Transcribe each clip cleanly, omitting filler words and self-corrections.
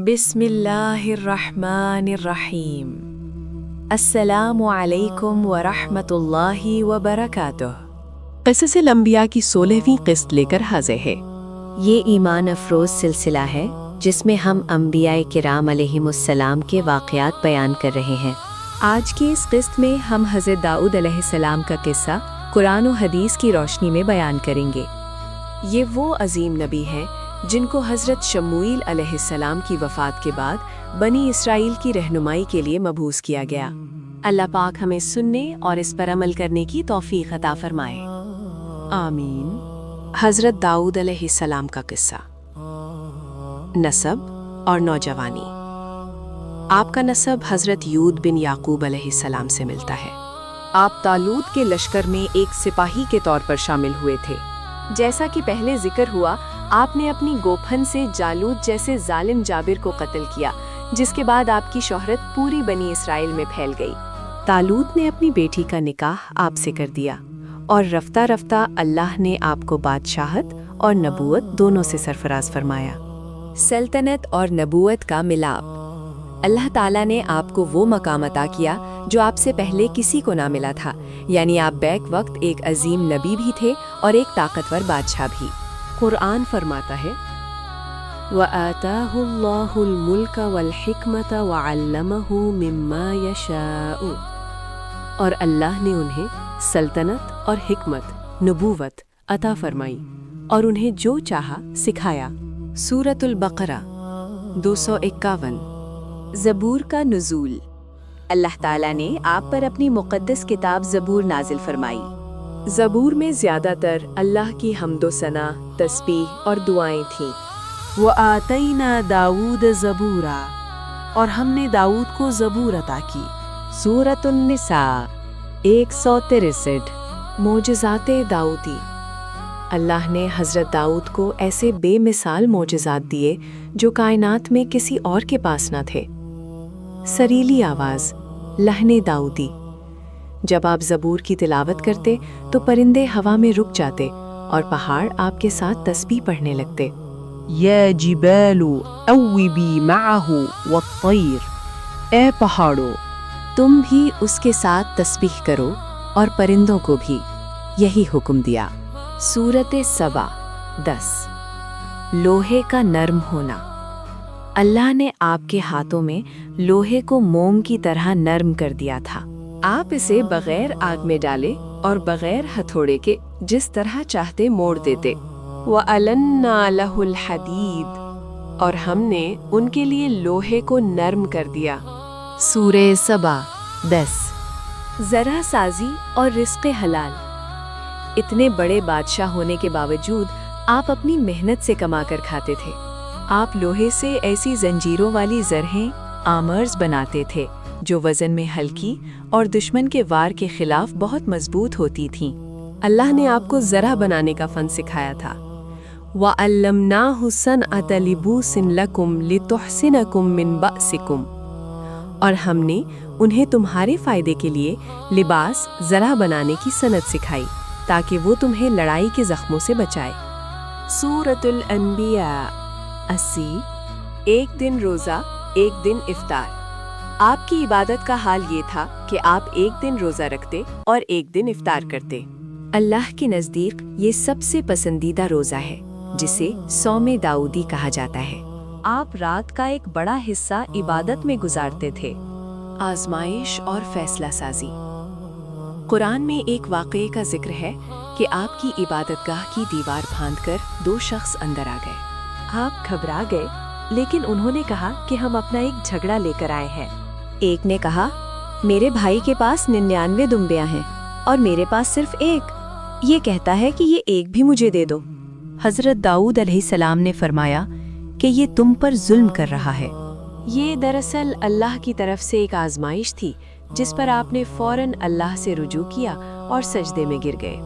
बिस्मिल्लाहिर्रहमानिर्रहीम। अस्सलामु अलैकुम वरहमतुल्लाहि वबरकातुह। क़िसस-ए अंबिया की 16वीं किस्त लेकर हाजिर है। ये ईमान अफरोज़ सिलसिला है जिसमें हम अंबिया किराम अलैहिमुस्सलाम के वाक़यात बयान कर रहे हैं। आज की इस किस्त में हम हज़रत दाऊद अलैहिस्सलाम का किस्सा कुरान और हदीस की रोशनी में बयान करेंगे। ये वो अजीम नबी हैं जिनको हज़रत शमूईल अलैहिस्सलाम की वफ़ात के बाद बनी इसराइल की रहनुमाई के लिए मबूस किया गया। अल्लाह पाक हमें सुनने और इस पर अमल करने की तौफीक अता फरमाए, आमीन। हज़रत दाऊद अलैहिस्सलाम का किस्सा। नसब और नौजवानी। आपका नसब हज़रत यूद बिन याकूब अलैहिस्सलाम से मिलता है। आप तालूत के लश्कर में एक सिपाही के तौर पर शामिल हुए थे। जैसा कि पहले जिक्र हुआ, आपने अपनी गोफन से जालूत जैसे जालिम जाबिर को कत्ल किया, जिसके बाद आपकी शोहरत पूरी बनी इसराइल में फैल गई। तालूत ने अपनी बेटी का निकाह आपसे कर दिया और रफ्ता रफ्ता अल्लाह ने आपको बादशाहत और नबूवत दोनों से सरफराज फरमाया। सल्तनत और नबूवत का मिलाप। अल्लाह ताला ने आपको वो मकाम अता किया जो आपसे पहले किसी को ना मिला था, यानी आप बैक वक्त एक अजीम नबी भी थे और एक ताकतवर बादशाह भी। कुरान फरमाता है, वआताहुल्लाहुल मुल्क वल हिकमत वअल्लमहु मिम्मा यशाउ, और अल्लाह ने उन्हें सल्तनत और हिकमत, नबूवत अता फरमाई और उन्हें जो चाहा सिखाया। सूरतुल बकरा 251। ज़बूर का नुज़ूल। अल्लाह ताला ने आप पर अपनी मुक़द्दस किताब ज़बूर नाजिल फरमाई। ज़बूर में ज़्यादातर अल्लाह की हम्दो सना, तस्बीह और दुआएं थीं। वआतैना दाऊद ज़बूरा, और हमने दाऊद को ज़बूर अता की। सूरतुन निसा 163। मोजज़ाते दाऊदी। अल्लाह ने हज़रत दाऊद को ऐसे बेमिसाल मोजज़ात दिए जो कायनात में किसी और के पास न थे। सरीली आवाज़, लहने दाऊदी। जब आप ज़बूर की तिलावत करते तो परिंदे हवा में रुक जाते और पहाड़ आपके साथ तस्बीह पढ़ने लगते। या जिबालु अव्विबी मअहु वत्तैर, ए पहाड़ों तुम भी उसके साथ तस्बीह करो और परिंदों को भी। यही हुक्म दिया। सूरत सबा 10। लोहे का नर्म होना। अल्लाह ने आपके हाथों में लोहे को मोम की तरह नर्म कर दिया था। आप इसे बगैर आग में डाले और बगैर हथौड़े के जिस तरह चाहते मोड़ देते। वअलन्ना लहुल हदीद, और हमने उनके लिए लोहे को नर्म कर दिया। सूरे सबा 10। ज़रा साजी और रिज़्क़ हलाल। इतने बड़े बादशाह होने के बावजूद आप अपनी मेहनत से कमाकर खाते थे। आप लोहे से ऐसी जंजीरों वाली ज़रहें, आमर्स बनाते थे जो वज़न में हल्की और दुश्मन के वार के खिलाफ बहुत मजबूत होती थीं। अल्लाह ने आपको ज़रा बनाने का फ़न सिखाया था। वअल्लमनाहु सनअत लिबूसिन लकुम लितुहसिनकुम मिन बअसिकुम, और हमने उन्हें तुम्हारे फ़ायदे के लिए लिबास ज़रा बनाने की सनत सिखाई ताकि वो तुम्हें लड़ाई के ज़ख्मों से बचाए। सूरतुल अंबिया 80। एक दिन रोज़ा, एक दिन इफ्तार। आपकी इबादत का हाल ये था कि आप एक दिन रोज़ा रखते और एक दिन इफ्तार करते। अल्लाह के नज़दीक ये सबसे पसंदीदा रोज़ा है, जिसे सौमे दाऊदी कहा जाता है। आप रात का एक बड़ा हिस्सा इबादत में गुजारते थे। आजमाइश और फैसला साजी। कुरान में एक वाक़ये का जिक्र है कि आपकी इबादतगाह की दीवार फांदकर 2 शख्स अंदर आ गए। आप घबरा गए, लेकिन उन्होंने कहा कि हम अपना एक झगड़ा लेकर आए हैं। एक ने कहा, मेरे भाई के पास 99 दुम्बियां हैं और मेरे पास सिर्फ एक। ये कहता है कि ये एक भी मुझे दे दो। हज़रत दाऊद अलैहिस्सलाम ने फरमाया कि ये तुम पर जुल्म कर रहा है। ये दरअसल अल्लाह की तरफ से एक आजमाइश थी, जिस पर आपने फौरन अल्लाह से रुजू किया और सजदे में गिर गए।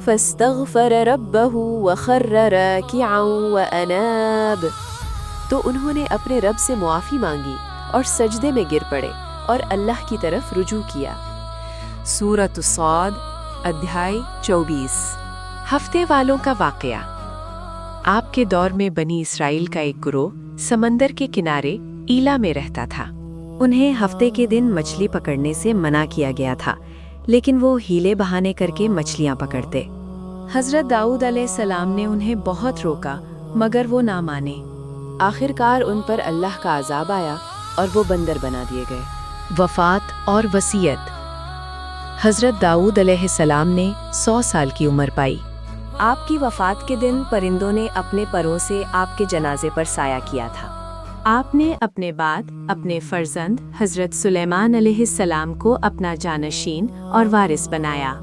फस्तग़फ़र रब्बहु वख़र्र राकिअन वअनाब, तो उन्होंने अपने रब से मुआफ़ी मांगी और सजदे में गिर पड़े और अल्लाह की तरफ रुजू किया। सूरत साद अध्याय 24। हफ्ते वालों का वाक़या। आपके दौर में बनी इसराइल का एक गिरोह समंदर के किनारे ईला में रहता था। उन्हें हफ्ते के दिन मछली पकड़ने से मना किया गया था, लेकिन वो हीले बहाने करके मछलियां पकड़ते। हजरत दाऊद अलैहिस्सलाम ने उन्हें बहुत रोका, मगर वो ना माने। आखिरकार उन पर अल्लाह का अजाब आया और वो बंदर बना दिए गए। वफात और वसीयत। हजरत दाऊद अलैहिस्सलाम ने 100 साल की उम्र पाई। आपकी वफात के दिन परिंदों ने अपने परों से आपके जनाजे पर साया किया था। आपने अपने बाद अपने फर्जंद हजरत सुलेमान अलैहिस्सलाम को अपना जानशीन और वारिस बनाया।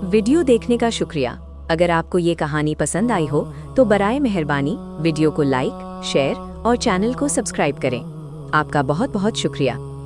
वीडियो देखने का शुक्रिया। अगर आपको ये कहानी पसंद आई हो तो बराए मेहरबानी वीडियो को लाइक, शेयर और चैनल को सब्सक्राइब करें। आपका बहुत बहुत शुक्रिया।